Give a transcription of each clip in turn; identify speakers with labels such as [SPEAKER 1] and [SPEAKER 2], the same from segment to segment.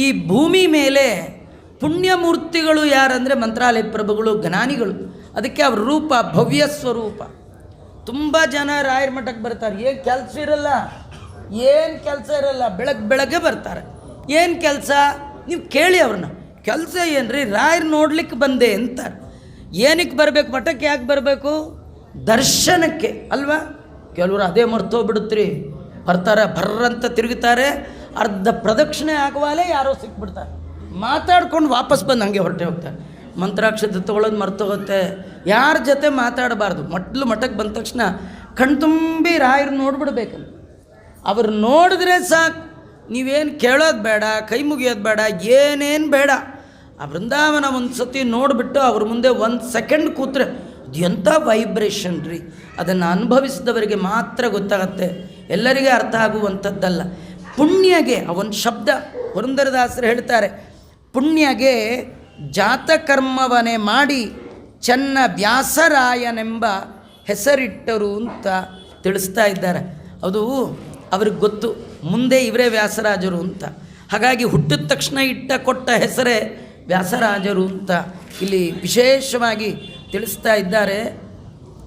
[SPEAKER 1] ಈ ಭೂಮಿ ಮೇಲೆ ಪುಣ್ಯಮೂರ್ತಿಗಳು ಯಾರಂದರೆ ಮಂತ್ರಾಲಯ ಪ್ರಭುಗಳು, ಜ್ಞಾನಿಗಳು. ಅದಕ್ಕೆ ಅವ್ರ ರೂಪ ಭವ್ಯ ಸ್ವರೂಪ. ತುಂಬ ಜನ ರಾಯರ ಮಠಕ್ಕೆ ಬರ್ತಾರೆ, ಏನು ಕೆಲಸ ಇರಲ್ಲ, ಬೆಳಗ್ಗೆ ಬರ್ತಾರೆ. ಏನು ಕೆಲಸ ನೀವು ಕೇಳಿ ಅವ್ರನ್ನ, ಕೆಲಸ ಏನು ರೀ, ರಾಯರು ನೋಡ್ಲಿಕ್ಕೆ ಬಂದೆ ಅಂತಾರೆ. ಏನಕ್ಕೆ ಬರಬೇಕು ಮಠಕ್ಕೆ? ಯಾಕೆ ಬರಬೇಕು? ದರ್ಶನಕ್ಕೆ ಅಲ್ವಾ? ಕೆಲವರು ಅದೇ ಮರ್ತೋಗ್ಬಿಡುತ್ತೀರಿ, ಬರ್ತಾರೆ ಬರ್ರಂತ ತಿರುಗುತ್ತಾರೆ, ಅರ್ಧ ಪ್ರದಕ್ಷಿಣೆ ಆಗುವಾಲೇ ಯಾರೋ ಸಿಕ್ಬಿಡ್ತಾರೆ, ಮಾತಾಡ್ಕೊಂಡು ವಾಪಸ್ ಬಂದು ಹಂಗೆ ಹೊರಟೆ ಹೋಗ್ತಾರೆ. ಮಂತ್ರಾಕ್ಷತೆ ತೊಗೊಳೋದು ಮರ್ತೋಗುತ್ತೆ. ಯಾರ ಜೊತೆ ಮಾತಾಡಬಾರ್ದು. ಮಠಕ್ಕೆ ಬಂದ ತಕ್ಷಣ ಕಣ್ತುಂಬಿ ರಾಯರು ನೋಡ್ಬಿಡ್ಬೇಕಂತ. ಅವ್ರು ನೋಡಿದ್ರೆ ಸಾಕು, ನೀವೇನು ಕೇಳೋದು ಬೇಡ, ಕೈ ಮುಗಿಯೋದು ಬೇಡ, ಏನೇನು ಬೇಡ. ಆ ಬೃಂದಾವನ ಒಂದು ಸತಿ ನೋಡಿಬಿಟ್ಟು ಅವ್ರ ಮುಂದೆ 1 ಸೆಕೆಂಡ್ ಕೂತ್ರೆ ಅದು ಎಂಥ ವೈಬ್ರೇಷನ್ ರೀ. ಅದನ್ನು ಅನುಭವಿಸಿದವರಿಗೆ ಮಾತ್ರ ಗೊತ್ತಾಗತ್ತೆ, ಎಲ್ಲರಿಗೆ ಅರ್ಥ ಆಗುವಂಥದ್ದಲ್ಲ. ಪುಣ್ಯಗೆ ಆ ಒಂದು ಶಬ್ದ ಪುರಂದರದಾಸರು ಹೇಳ್ತಾರೆ, ಪುಣ್ಯಗೆ ಜಾತಕರ್ಮವನ್ನೇ ಮಾಡಿ ಚೆನ್ನ ವ್ಯಾಸರಾಯನೆಂಬ ಹೆಸರಿಟ್ಟರು ಅಂತ ತಿಳಿಸ್ತಾ ಇದ್ದಾರೆ. ಅದು ಅವ್ರಿಗೆ ಗೊತ್ತು, ಮುಂದೆ ಇವರೇ ವ್ಯಾಸರಾಜರು ಅಂತ. ಹಾಗಾಗಿ ಹುಟ್ಟಿದ ತಕ್ಷಣ ಕೊಟ್ಟ ಹೆಸರೇ ವ್ಯಾಸರಾಜರು ಅಂತ ಇಲ್ಲಿ ವಿಶೇಷವಾಗಿ ತಿಳಿಸ್ತಾ ಇದ್ದಾರೆ.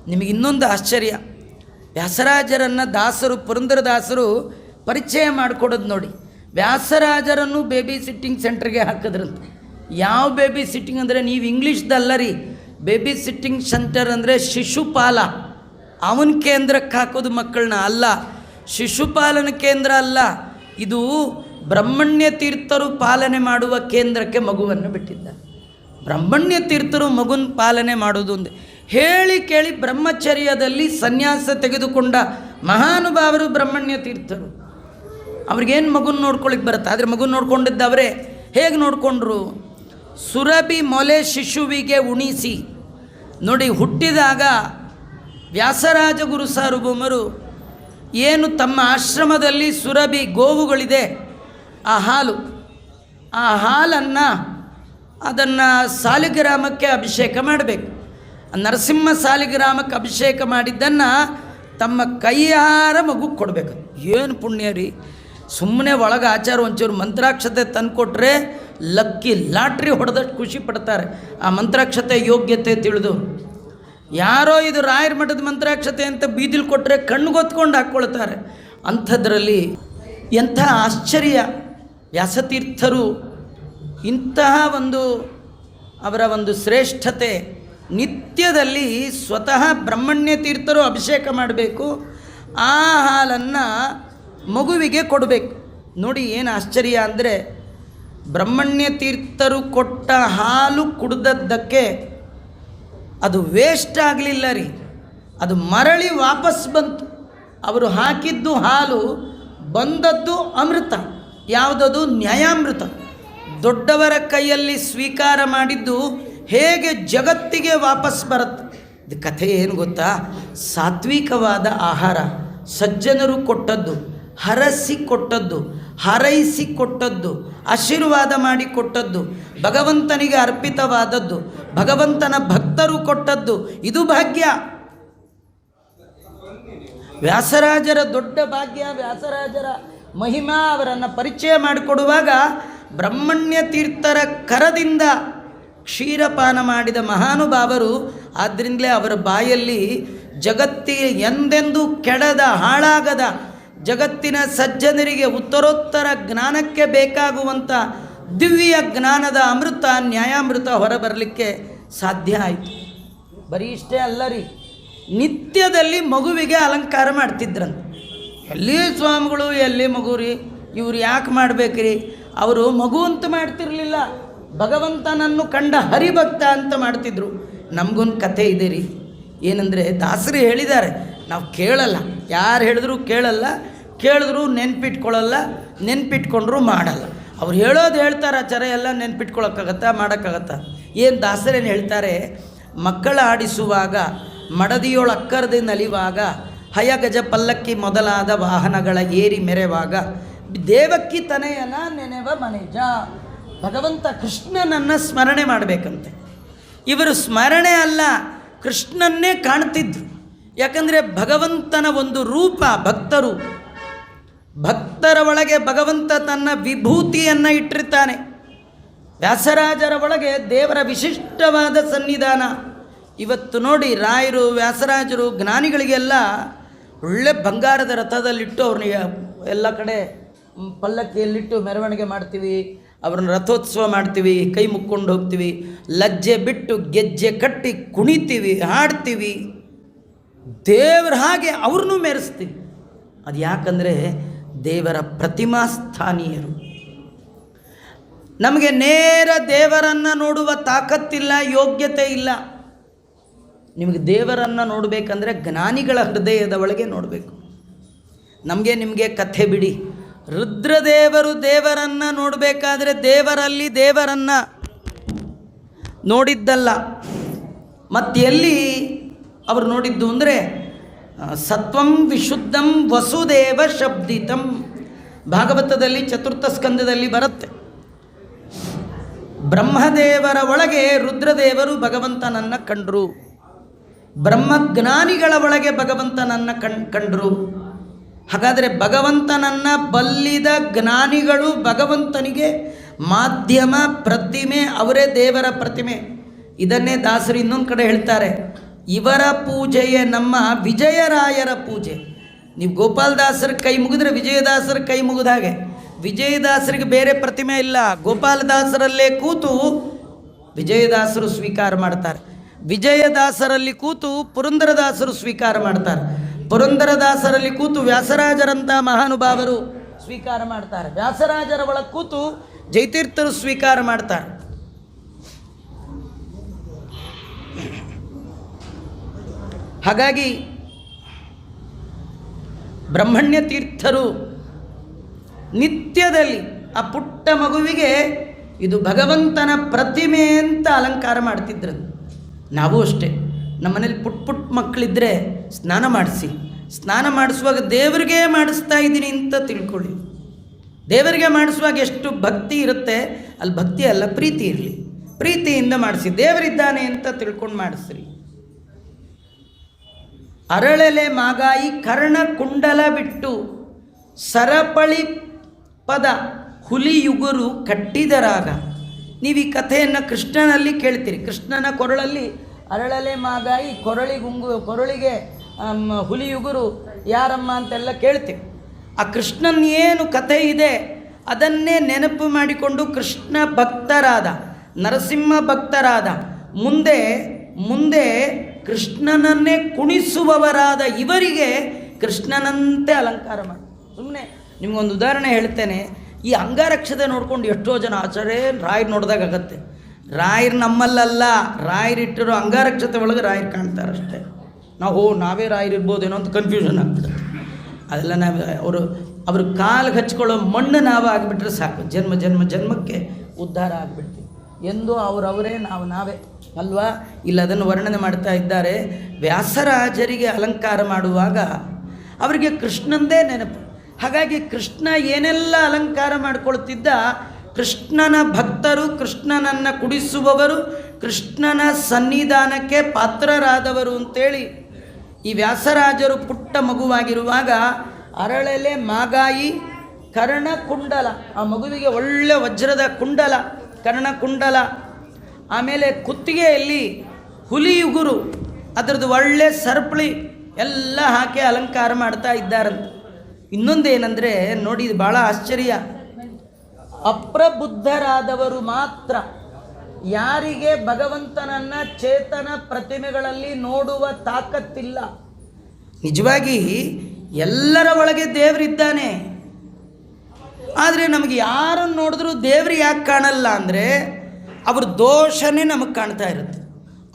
[SPEAKER 1] ನಿಮಗೆ ಇನ್ನೊಂದು ಆಶ್ಚರ್ಯ, ವ್ಯಾಸರಾಜರನ್ನು ದಾಸರು, ಪುರಂದರದಾಸರು ಪರಿಚಯ ಮಾಡಿಕೊಡೋದು ನೋಡಿ. ವ್ಯಾಸರಾಜರನ್ನು ಬೇಬಿ ಸಿಟ್ಟಿಂಗ್ ಸೆಂಟ್ರಿಗೆ ಹಾಕಿದ್ರಂತೆ. ಯಾವ ಬೇಬಿ ಸಿಟ್ಟಿಂಗ್ ಅಂದರೆ, ನೀವು ಇಂಗ್ಲೀಷ್ದಲ್ಲ ರೀ, ಬೇಬಿ ಸಿಟ್ಟಿಂಗ್ ಸೆಂಟರ್ ಅಂದರೆ ಶಿಶುಪಾಲ, ಅವನ ಕೇಂದ್ರಕ್ಕೆ ಹಾಕೋದು ಮಕ್ಕಳನ್ನ ಅಲ್ಲ, ಶಿಶುಪಾಲನ ಕೇಂದ್ರ ಅಲ್ಲ. ಇದು ಬ್ರಹ್ಮಣ್ಯ ತೀರ್ಥರು ಪಾಲನೆ ಮಾಡುವ ಕೇಂದ್ರಕ್ಕೆ ಮಗುವನ್ನು ಬಿಟ್ಟಿದ್ದಾರೆ. ಬ್ರಹ್ಮಣ್ಯ ತೀರ್ಥರು ಮಗುನ ಪಾಲನೆ ಮಾಡೋದು ಒಂದು ಹೇಳಿ ಕೇಳಿ ಬ್ರಹ್ಮಚರ್ಯದಲ್ಲಿ ಸನ್ಯಾಸ ತೆಗೆದುಕೊಂಡ ಮಹಾನುಭಾವರು ಬ್ರಹ್ಮಣ್ಯ ತೀರ್ಥರು. ಅವ್ರಿಗೇನು ಮಗುನ ನೋಡ್ಕೊಳ್ಳಿಕ್ಕೆ ಬರುತ್ತೆ, ಆದರೆ ಮಗುನ ನೋಡ್ಕೊಂಡಿದ್ದವರೇ. ಹೇಗೆ ನೋಡಿಕೊಂಡ್ರು? ಸುರಭಿ ಮೊಲೆ ಶಿಶುವಿಗೆ ಉಣಿಸಿ. ನೋಡಿ, ಹುಟ್ಟಿದಾಗ ವ್ಯಾಸರಾಜ ಗುರು ಸಾರ್ವಭೌಮರು ಏನು ತಮ್ಮ ಆಶ್ರಮದಲ್ಲಿ ಸುರಭಿ ಗೋವುಗಳಿದೆ, ಆ ಹಾಲನ್ನು ಅದನ್ನು ಸಾಲಿಗ್ರಾಮಕ್ಕೆ ಅಭಿಷೇಕ ಮಾಡಬೇಕು. ನರಸಿಂಹ ಸಾಲಿಗ್ರಾಮಕ್ಕೆ ಅಭಿಷೇಕ ಮಾಡಿದ್ದನ್ನು ತಮ್ಮ ಕೈಯಾರ ಮಗು ಕೊಡಬೇಕು. ಏನು ಪುಣ್ಯ ರೀ! ಸುಮ್ಮನೆ ಒಳಗೆ ಆಚಾರ ಒಂಚೂರು ಮಂತ್ರಾಕ್ಷತೆ ತಂದುಕೊಟ್ರೆ ಲಕ್ಕಿ ಲಾಟ್ರಿ ಹೊಡೆದಷ್ಟು ಖುಷಿ ಪಡ್ತಾರೆ ಆ ಮಂತ್ರಾಕ್ಷತೆ ಯೋಗ್ಯತೆ ತಿಳಿದು. ಯಾರೋ ಇದು ರಾಯರ ಮಠದ ಮಂತ್ರಾಕ್ಷತೆ ಅಂತ ಬೀದಿಲಿ ಕೊಟ್ಟರೆ ಕಣ್ಗೊತ್ಕೊಂಡು ಹಾಕ್ಕೊಳ್ತಾರೆ. ಅಂಥದ್ರಲ್ಲಿ ಎಂಥ ಆಶ್ಚರ್ಯ! ವ್ಯಾಸತೀರ್ಥರು ಇಂತಹ ಒಂದು ಅವರ ಒಂದು ಶ್ರೇಷ್ಠತೆ. ನಿತ್ಯದಲ್ಲಿ ಸ್ವತಃ ಬ್ರಹ್ಮಣ್ಯ ತೀರ್ಥರು ಅಭಿಷೇಕ ಮಾಡಬೇಕು, ಆ ಹಾಲನ್ನು ಮಗುವಿಗೆ ಕೊಡಬೇಕು. ನೋಡಿ ಏನು ಆಶ್ಚರ್ಯ ಅಂದರೆ, ಬ್ರಹ್ಮಣ್ಯ ತೀರ್ಥರು ಕೊಟ್ಟ ಹಾಲು ಕುಡಿದದ್ದಕ್ಕೆ ಅದು ವೇಸ್ಟ್ ಆಗಲಿಲ್ಲ ರೀ, ಅದು ಮರಳಿ ವಾಪಸ್ ಬಂತು. ಅವರು ಹಾಕಿದ್ದು ಹಾಲು, ಬಂದದ್ದು ಅಮೃತ. ಯಾವುದದು? ನ್ಯಾಯಾಮೃತ. ದೊಡ್ಡವರ ಕೈಯಲ್ಲಿ ಸ್ವೀಕಾರ ಮಾಡಿದ್ದು ಹೇಗೆ ಜಗತ್ತಿಗೆ ವಾಪಸ್ ಬರುತ್ತೆ. ಇದು ಕಥೆ ಏನು ಗೊತ್ತಾ? ಸಾತ್ವಿಕವಾದ ಆಹಾರ, ಸಜ್ಜನರು ಕೊಟ್ಟದ್ದು, ಹರಸಿ ಕೊಟ್ಟದ್ದು, ಹಾರೈಸಿ ಕೊಟ್ಟದ್ದು, ಆಶೀರ್ವಾದ ಮಾಡಿ ಕೊಟ್ಟದ್ದು, ಭಗವಂತನಿಗೆ ಅರ್ಪಿತವಾದದ್ದು, ಭಗವಂತನ ಭಕ್ತರು ಕೊಟ್ಟದ್ದು, ಇದು ಭಾಗ್ಯ. ವ್ಯಾಸರಾಜರ ದೊಡ್ಡ ಭಾಗ್ಯ, ವ್ಯಾಸರಾಜರ ಮಹಿಮಾ. ಅವರನ್ನು ಪರಿಚಯ ಮಾಡಿಕೊಡುವಾಗ ಬ್ರಹ್ಮಣ್ಯ ತೀರ್ಥರ ಕರದಿಂದ ಕ್ಷೀರಪಾನ ಮಾಡಿದ ಮಹಾನುಭಾವರು. ಆದ್ದರಿಂದಲೇ ಅವರ ಬಾಯಲ್ಲಿ ಜಗತ್ತಿಗೆ ಎಂದೆಂದೂ ಕೆಡದ, ಹಾಳಾಗದ, ಜಗತ್ತಿನ ಸಜ್ಜನರಿಗೆ ಉತ್ತರೋತ್ತರ ಜ್ಞಾನಕ್ಕೆ ಬೇಕಾಗುವಂಥ ದಿವ್ಯ ಜ್ಞಾನದ ಅಮೃತ, ನ್ಯಾಯಾಮೃತ ಹೊರಬರಲಿಕ್ಕೆ ಸಾಧ್ಯ ಆಯಿತು. ಬರೀ ಇಷ್ಟೇ ಅಲ್ಲ ರೀ, ನಿತ್ಯದಲ್ಲಿ ಮಗುವಿಗೆ ಅಲಂಕಾರ ಮಾಡ್ತಿದ್ರಂತೆ. ಎಲ್ಲಿ ಸ್ವಾಮಿಗಳು, ಎಲ್ಲಿ ಮಗು ರೀ, ಇವ್ರು ಯಾಕೆ ಮಾಡಬೇಕ್ರಿ? ಅವರು ಮಗು ಅಂತ ಮಾಡ್ತಿರಲಿಲ್ಲ, ಭಗವಂತನನ್ನು ಕಂಡ ಹರಿಭಕ್ತ ಅಂತ ಮಾಡ್ತಿದ್ರು. ನಮಗೊಂದು ಕಥೆ ಇದೆ ರೀ. ಏನಂದರೆ, ದಾಸರು ಹೇಳಿದ್ದಾರೆ, ನಾವು ಕೇಳಲ್ಲ, ಯಾರು ಹೇಳಿದ್ರು ಕೇಳಲ್ಲ, ಕೇಳಿದ್ರು ನೆನ್ಪಿಟ್ಕೊಳ್ಳಲ್ಲ, ನೆನ್ಪಿಟ್ಕೊಂಡ್ರು ಮಾಡಲ್ಲ. ಅವ್ರು ಹೇಳೋದು ಹೇಳ್ತಾರೆ, ಆಚಾರ ಎಲ್ಲ ನೆನ್ಪಿಟ್ಕೊಳ್ಳೋಕ್ಕಾಗತ್ತಾ, ಮಾಡೋಕ್ಕಾಗತ್ತಾ? ಏನು ದಾಸರೇನು ಹೇಳ್ತಾರೆ? ಮಕ್ಕಳ ಆಡಿಸುವಾಗ, ಮಡದಿಯೊಳ ಅಕ್ಕರದೆ ನಲಿವಾಗ, ಹಯಗಜ ಪಲ್ಲಕ್ಕಿ ಮೊದಲಾದ ವಾಹನಗಳ ಏರಿ ಮೆರೆವಾಗ, ದೇವಕ್ಕಿ ತನೆಯನ ನೆನೆವ ಮನೆಜ. ಭಗವಂತ ಕೃಷ್ಣನನ್ನು ಸ್ಮರಣೆ ಮಾಡಬೇಕಂತೆ. ಇವರು ಸ್ಮರಣೆ ಅಲ್ಲ, ಕೃಷ್ಣನ್ನೇ ಕಾಣ್ತಿದ್ರು. ಯಾಕಂದರೆ ಭಗವಂತನ ಒಂದು ರೂಪ ಭಕ್ತರು. ಭಕ್ತರ ಒಳಗೆ ಭಗವಂತ ತನ್ನ ವಿಭೂತಿಯನ್ನು ಇಟ್ಟಿರ್ತಾನೆ. ವ್ಯಾಸರಾಜರ ಒಳಗೆ ದೇವರ ವಿಶಿಷ್ಟವಾದ ಸನ್ನಿಧಾನ. ಇವತ್ತು ನೋಡಿ, ರಾಯರು, ವ್ಯಾಸರಾಜರು, ಜ್ಞಾನಿಗಳಿಗೆಲ್ಲ ಒಳ್ಳೆ ಬಂಗಾರದ ರಥದಲ್ಲಿಟ್ಟು ಅವ್ರನ್ನ ಎಲ್ಲ ಕಡೆ ಪಲ್ಲಕ್ಕಿಯಲ್ಲಿಟ್ಟು ಮೆರವಣಿಗೆ ಮಾಡ್ತೀವಿ, ಅವ್ರನ್ನ ರಥೋತ್ಸವ ಮಾಡ್ತೀವಿ, ಕೈ ಮುಕ್ಕೊಂಡು ಹೋಗ್ತೀವಿ, ಲಜ್ಜೆ ಬಿಟ್ಟು ಗೆಜ್ಜೆ ಕಟ್ಟಿ ಕುಣಿತೀವಿ, ಹಾಡ್ತೀವಿ, ದೇವರ ಹಾಗೆ ಅವ್ರನ್ನೂ ಮೆರೆಸ್ತೀವಿ. ಅದು ಯಾಕಂದರೆ ದೇವರ ಪ್ರತಿಮಾ ಸ್ಥಾನೀಯರು. ನಮಗೆ ನೇರ ದೇವರನ್ನು ನೋಡುವ ತಾಕತ್ತಿಲ್ಲ, ಯೋಗ್ಯತೆ ಇಲ್ಲ. ನಿಮಗೆ ದೇವರನ್ನು ನೋಡಬೇಕಂದ್ರೆ ಜ್ಞಾನಿಗಳ ಹೃದಯದ ಒಳಗೆ ನೋಡಬೇಕು. ನಮಗೆ ನಿಮಗೆ ಕಥೆ ಬಿಡಿ. ರುದ್ರದೇವರು ದೇವರನ್ನು ನೋಡಬೇಕಾದ್ರೆ ದೇವರಲ್ಲಿ ದೇವರನ್ನು ನೋಡಿದ್ದಲ್ಲ. ಮತ್ತೆಲ್ಲಿ ಅವರು ನೋಡಿದ್ದು ಅಂದರೆ ಸತ್ವಂ ವಿಶುದ್ಧಂ ವಸುದೇವ ಶಬ್ದಿತಂ. ಭಾಗವತದಲ್ಲಿ ಚತುರ್ಥ ಸ್ಕಂದದಲ್ಲಿ ಬರುತ್ತೆ. ಬ್ರಹ್ಮದೇವರ ಒಳಗೆ ರುದ್ರದೇವರು ಭಗವಂತನನ್ನು ಕಂಡರು, ಬ್ರಹ್ಮಜ್ಞಾನಿಗಳ ಒಳಗೆ ಭಗವಂತನನ್ನು ಕಂಡರು. ಹಾಗಾದರೆ ಭಗವಂತನನ್ನು ಬಲ್ಲಿದ ಜ್ಞಾನಿಗಳು ಭಗವಂತನಿಗೆ ಮಾಧ್ಯಮ, ಪ್ರತಿಮೆ, ಅವರೇ ದೇವರ ಪ್ರತಿಮೆ. ಇದನ್ನೇ ದಾಸರು ಇನ್ನೊಂದು ಕಡೆ ಹೇಳ್ತಾರೆ, ಇವರ ಪೂಜೆಯೇ ನಮ್ಮ ವಿಜಯರಾಯರ ಪೂಜೆ. ನೀವು ಗೋಪಾಲದಾಸರ ಕೈ ಮುಗಿದ್ರೆ ವಿಜಯದಾಸರ ಕೈ ಮುಗಿದ ಹಾಗೆ. ವಿಜಯದಾಸರಿಗೆ ಬೇರೆ ಪ್ರತಿಮೆ ಇಲ್ಲ, ಗೋಪಾಲದಾಸರಲ್ಲೇ ಕೂತು ವಿಜಯದಾಸರು ಸ್ವೀಕಾರ ಮಾಡ್ತಾರೆ, ವಿಜಯದಾಸರಲ್ಲಿ ಕೂತು ಪುರಂದರದಾಸರು ಸ್ವೀಕಾರ ಮಾಡ್ತಾರೆ, ಪುರಂದರದಾಸರಲ್ಲಿ ಕೂತು ವ್ಯಾಸರಾಜರಂಥ ಮಹಾನುಭಾವರು ಸ್ವೀಕಾರ ಮಾಡ್ತಾರೆ, ವ್ಯಾಸರಾಜರ ಒಳಗೆ ಕೂತು ಜಯತೀರ್ಥರು ಸ್ವೀಕಾರ ಮಾಡ್ತಾರೆ. ಹಾಗಾಗಿ ಬ್ರಹ್ಮಣ್ಯ ತೀರ್ಥರು ನಿತ್ಯದಲ್ಲಿ ಆ ಪುಟ್ಟ ಮಗುವಿಗೆ ಇದು ಭಗವಂತನ ಪ್ರತಿಮೆ ಅಂತ ಅಲಂಕಾರ ಮಾಡ್ತಿದ್ರು. ನಾವು ಅಷ್ಟೇ, ನಮ್ಮನೇಲಿ ಪುಟ್ಟ ಮಕ್ಕಳಿದ್ದರೆ ಸ್ನಾನ ಮಾಡಿಸಿ, ಸ್ನಾನ ಮಾಡಿಸುವಾಗ ದೇವರಿಗೆ ಮಾಡಿಸ್ತಾ ಇದ್ದೀನಿ ಅಂತ ತಿಳ್ಕೊಳ್ಳಿ. ದೇವರಿಗೆ ಮಾಡಿಸುವಾಗ ಎಷ್ಟು ಭಕ್ತಿ ಇರುತ್ತೆ, ಅಲ್ಲಿ ಭಕ್ತಿ ಅಲ್ಲ ಪ್ರೀತಿ ಇರಲಿ, ಪ್ರೀತಿಯಿಂದ ಮಾಡಿಸಿ, ದೇವರಿದ್ದಾನೆ ಅಂತ ತಿಳ್ಕೊಂಡು ಮಾಡಿಸ್ರಿ. ಅರಳೆಲೆ ಮಾಗಾಯಿ ಕರ್ಣ ಕುಂಡಲ ಬಿಟ್ಟು ಸರಪಳಿ ಪದ ಹುಲಿಯುಗುರು ಕಟ್ಟಿದರಾಗ. ನೀವು ಈ ಕಥೆಯನ್ನು ಕೃಷ್ಣನಲ್ಲಿ ಕೇಳ್ತೀರಿ. ಕೃಷ್ಣನ ಕೊರಳಲ್ಲಿ ಅರಳಲೆ ಮಾಗಾಯಿ, ಕೊರಳಿಗೆ ಹುಲಿಯುಗುರು ಯಾರಮ್ಮ ಅಂತೆಲ್ಲ ಕೇಳ್ತೀವಿ. ಆ ಕೃಷ್ಣನ ಏನು ಕಥೆ ಇದೆ ಅದನ್ನೇ ನೆನಪು ಮಾಡಿಕೊಂಡು ಕೃಷ್ಣ ಭಕ್ತರಾದ, ನರಸಿಂಹ ಭಕ್ತರಾದ, ಮುಂದೆ ಕೃಷ್ಣನನ್ನೇ ಕುಣಿಸುವವರಾದ ಇವರಿಗೆ ಕೃಷ್ಣನಂತೆ ಅಲಂಕಾರ ಮಾಡಿ. ಸುಮ್ಮನೆ ನಿಮಗೊಂದು ಉದಾಹರಣೆ ಹೇಳ್ತೇನೆ. ಈ ಅಂಗಾರಕ್ಷತೆ ನೋಡ್ಕೊಂಡು ಎಷ್ಟೋ ಜನ ಆಚಾರ್ಯ ರಾಯರು ನೋಡಿದಾಗ ಆಗತ್ತೆ. ರಾಯರು ನಮ್ಮಲ್ಲಲ್ಲ, ರಾಯರಿಟ್ಟಿರೋ ಅಂಗಾರಕ್ಷತೆ ಒಳಗೆ ರಾಯರು ಕಾಣ್ತಾರಷ್ಟೇ. ನಾವೇ ರಾಯರಿರ್ಬೋದೇನೋ ಅಂತ ಕನ್ಫ್ಯೂಷನ್ ಆಗ್ತದೆ. ಅದೆಲ್ಲ ಅವರು ಕಾಲಿಗೆ ಹಚ್ಕೊಳ್ಳೋ ಮಣ್ಣು ನಾವು ಆಗಿಬಿಟ್ರೆ ಸಾಕು, ಜನ್ಮಕ್ಕೆ ಉದ್ಧಾರ ಆಗಿಬಿಡ್ತೀವಿ. ಎಂದು ಅವರವರೇ ನಾವೇ ಅಲ್ವಾ? ಇಲ್ಲ, ಅದನ್ನು ವರ್ಣನೆ ಮಾಡ್ತಾ ಇದ್ದಾರೆ. ವ್ಯಾಸರಾಜರಿಗೆ ಅಲಂಕಾರ ಮಾಡುವಾಗ ಅವರಿಗೆ ಕೃಷ್ಣಂದೇ ನೆನಪು. ಹಾಗಾಗಿ ಕೃಷ್ಣ ಏನೆಲ್ಲ ಅಲಂಕಾರ ಮಾಡಿಕೊಳ್ತಿದ್ದ, ಕೃಷ್ಣನ ಭಕ್ತರು, ಕೃಷ್ಣನನ್ನು ಕುಡಿಸುವವರು, ಕೃಷ್ಣನ ಸನ್ನಿಧಾನಕ್ಕೆ ಪಾತ್ರರಾದವರು ಅಂತೇಳಿ ಈ ವ್ಯಾಸರಾಜರು ಪುಟ್ಟ ಮಗುವಾಗಿರುವಾಗ ಅರಳೆಲೆ ಮಾಗಾಯಿ ಕರ್ಣಕುಂಡಲ, ಆ ಮಗುವಿಗೆ ಒಳ್ಳೆ ವಜ್ರದ ಕುಂಡಲ, ಕರ್ಣಕುಂಡಲ, ಆಮೇಲೆ ಕುತ್ತಿಗೆಯಲ್ಲಿ ಹುಲಿಯುಗುರು, ಅದರದ್ದು ಒಳ್ಳೆ ಸರ್ಪಳಿ ಎಲ್ಲ ಹಾಕಿ ಅಲಂಕಾರ ಮಾಡ್ತಾ ಇದ್ದಾರಂತ. ಇನ್ನೊಂದೇನೆಂದರೆ ನೋಡಿ, ಇದು ಭಾಳ ಆಶ್ಚರ್ಯ. ಅಪ್ರಬುದ್ಧರಾದವರು ಮಾತ್ರ, ಯಾರಿಗೆ ಭಗವಂತನನ್ನು ಚೇತನ ಪ್ರತಿಮೆಗಳಲ್ಲಿ ನೋಡುವ ತಾಕತ್ತಿಲ್ಲ. ನಿಜವಾಗಿ ಎಲ್ಲರ ಒಳಗೆ ದೇವರಿದ್ದಾನೆ. ಆದರೆ ನಮಗೆ ಯಾರನ್ನು ನೋಡಿದ್ರೂ ದೇವರು ಯಾಕೆ ಕಾಣಲ್ಲ ಅಂದರೆ ಅವ್ರ ದೋಷನೇ ನಮಗೆ ಕಾಣ್ತಾ ಇರುತ್ತೆ.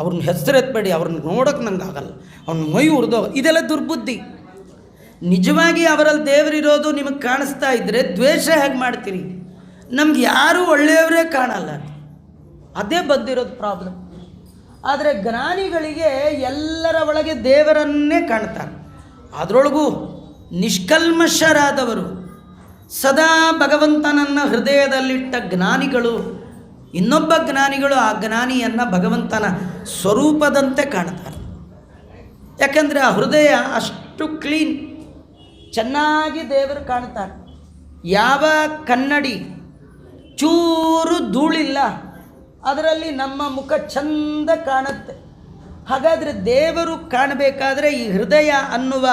[SPEAKER 1] ಅವ್ರನ್ನ ಹೆಸರು ಎತ್ತಬೇಡಿ, ಅವ್ರನ್ನ ನೋಡೋಕೆ ನಂಗೆ ಆಗಲ್ಲ, ಅವ್ನ ಮೈ ಉರಿದೋ, ಇದೆಲ್ಲ ದುರ್ಬುದ್ಧಿ. ನಿಜವಾಗಿ ಅವರಲ್ಲಿ ದೇವರಿರೋದು ನಿಮಗೆ ಕಾಣಿಸ್ತಾ ಇದ್ದರೆ ದ್ವೇಷ ಹೇಗೆ ಮಾಡ್ತೀರಿ? ನಮ್ಗೆ ಯಾರೂ ಒಳ್ಳೆಯವರೇ ಕಾಣಲ್ಲ, ಅದೇ ಬಂದಿರೋದು ಪ್ರಾಬ್ಲಮ್. ಆದರೆ ಜ್ಞಾನಿಗಳಿಗೆ ಎಲ್ಲರ ಒಳಗೆ ದೇವರನ್ನೇ ಕಾಣ್ತಾರೆ. ಅದರೊಳಗೂ ನಿಷ್ಕಲ್ಮಶರಾದವರು, ಸದಾ ಭಗವಂತನನ್ನು ಹೃದಯದಲ್ಲಿಟ್ಟ ಜ್ಞಾನಿಗಳು, ಇನ್ನೊಬ್ಬ ಜ್ಞಾನಿಗಳು ಆ ಜ್ಞಾನಿಯನ್ನು ಭಗವಂತನ ಸ್ವರೂಪದಂತೆ ಕಾಣ್ತಾರೆ. ಯಾಕಂದರೆ ಆ ಹೃದಯ ಅಷ್ಟು ಕ್ಲೀನ್. ಚೆನ್ನಾಗಿ ದೇವರು ಕಾಣ್ತಾರೆ. ಯಾವ ಕನ್ನಡಿ ಚೂರು ಧೂಳಿಲ್ಲ ಅದರಲ್ಲಿ ನಮ್ಮ ಮುಖ ಚಂದ ಕಾಣುತ್ತೆ. ಹಾಗಾದರೆ ದೇವರು ಕಾಣಬೇಕಾದ್ರೆ ಈ ಹೃದಯ ಅನ್ನುವ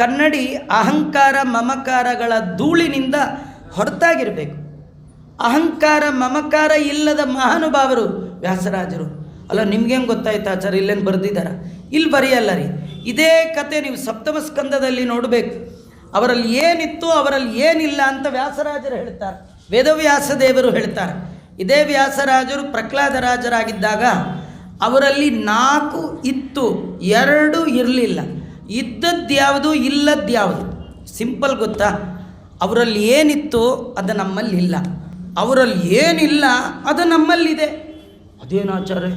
[SPEAKER 1] ಕನ್ನಡಿ ಅಹಂಕಾರ ಮಮಕಾರಗಳ ಧೂಳಿನಿಂದ ಹೊರತಾಗಿರಬೇಕು. ಅಹಂಕಾರ ಮಮಕಾರ ಇಲ್ಲದ ಮಹಾನುಭಾವರು ವ್ಯಾಸರಾಜರು. ಅಲ್ಲ, ನಿಮ್ಗೇನು ಗೊತ್ತಾಯ್ತು ಆಚಾರ್ಯ, ಇಲ್ಲೇನು ಬರೆದಿದ್ದಾರೆ? ಇಲ್ಲಿ ಬರೆಯಲ್ಲ ರೀ. ಇದೇ ಕತೆ ನೀವು ಸಪ್ತಮ ಸ್ಕಂದದಲ್ಲಿ ನೋಡಬೇಕು. ಅವರಲ್ಲಿ ಏನಿತ್ತು ಅವರಲ್ಲಿ ಏನಿಲ್ಲ ಅಂತ ವ್ಯಾಸರಾಜರು ಹೇಳ್ತಾರೆ, ವೇದವ್ಯಾಸ ದೇವರು ಹೇಳ್ತಾರೆ. ಇದೇ ವ್ಯಾಸರಾಜರು ಪ್ರಹ್ಲಾದರಾಜರಾಗಿದ್ದಾಗ ಅವರಲ್ಲಿ 4 ಇತ್ತು, 2 ಇರಲಿಲ್ಲ. ಇದ್ದದ್ಯಾವುದು ಇಲ್ಲದ್ಯಾವುದು? ಸಿಂಪಲ್ ಗೊತ್ತಾ? ಅವರಲ್ಲಿ ಏನಿತ್ತು ಅದು ನಮ್ಮಲ್ಲಿಲ್ಲ, ಅವರಲ್ಲಿ ಏನಿಲ್ಲ ಅದು ನಮ್ಮಲ್ಲಿದೆ. ಅದೇನು ಆಚಾರ್ಯ?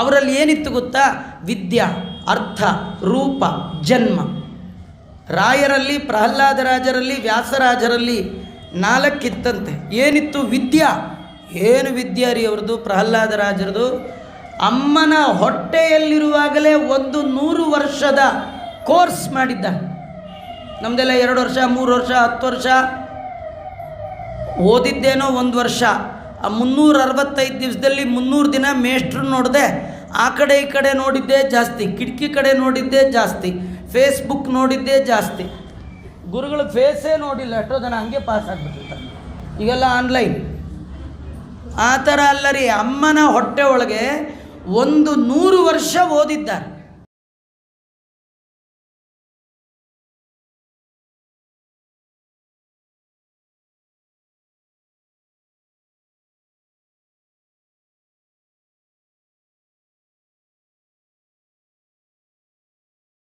[SPEAKER 1] ಅವರಲ್ಲಿ ಏನಿತ್ತು ಗೊತ್ತಾ? ವಿದ್ಯಾ, ಅರ್ಥ, ರೂಪ, ಜನ್ಮ. ರಾಯರಲ್ಲಿ, ಪ್ರಹ್ಲಾದರಾಜರಲ್ಲಿ, ವ್ಯಾಸರಾಜರಲ್ಲಿ 4 ಇತ್ತಂತೆ. ಏನಿತ್ತು? ವಿದ್ಯಾ. ಏನು ವಿದ್ಯಾ ರೀ ಅವ್ರದ್ದು? ಪ್ರಹ್ಲಾದರಾಜರದು ಅಮ್ಮನ ಹೊಟ್ಟೆಯಲ್ಲಿರುವಾಗಲೇ 100 ವರ್ಷದ ಕೋರ್ಸ್ ಮಾಡಿದ್ದ. ನಮ್ಮದೆಲ್ಲ 2 ವರ್ಷ, 3 ವರ್ಷ, 10 ವರ್ಷ ಓದಿದ್ದೇನೋ 1 ವರ್ಷ. ಆ 365 ದಿವಸದಲ್ಲಿ 300 ದಿನ ಮೇಷ್ಟ್ರು ನೋಡಿದೆ. ಆ ಕಡೆ ಈ ಕಡೆ ನೋಡಿದ್ದೇ ಜಾಸ್ತಿ, ಕಿಟಕಿ ಕಡೆ ನೋಡಿದ್ದೇ ಜಾಸ್ತಿ, ಫೇಸ್ಬುಕ್ ನೋಡಿದ್ದೇ ಜಾಸ್ತಿ. ಗುರುಗಳು ಫೇಸೇ ನೋಡಿಲ್ಲ, ಎಷ್ಟೋ ಜನ ಹಂಗೆ ಪಾಸ್ ಆಗಿಬಿಟ್ಟಿರ್ತಾರೆ. ಈಗೆಲ್ಲ ಆನ್ಲೈನ್. ಆ ಥರ ಅಲ್ಲ ರೀ, ಅಮ್ಮನ ಹೊಟ್ಟೆ ಒಳಗೆ 100 ವರ್ಷ ಓದಿದ್ದಾರೆ.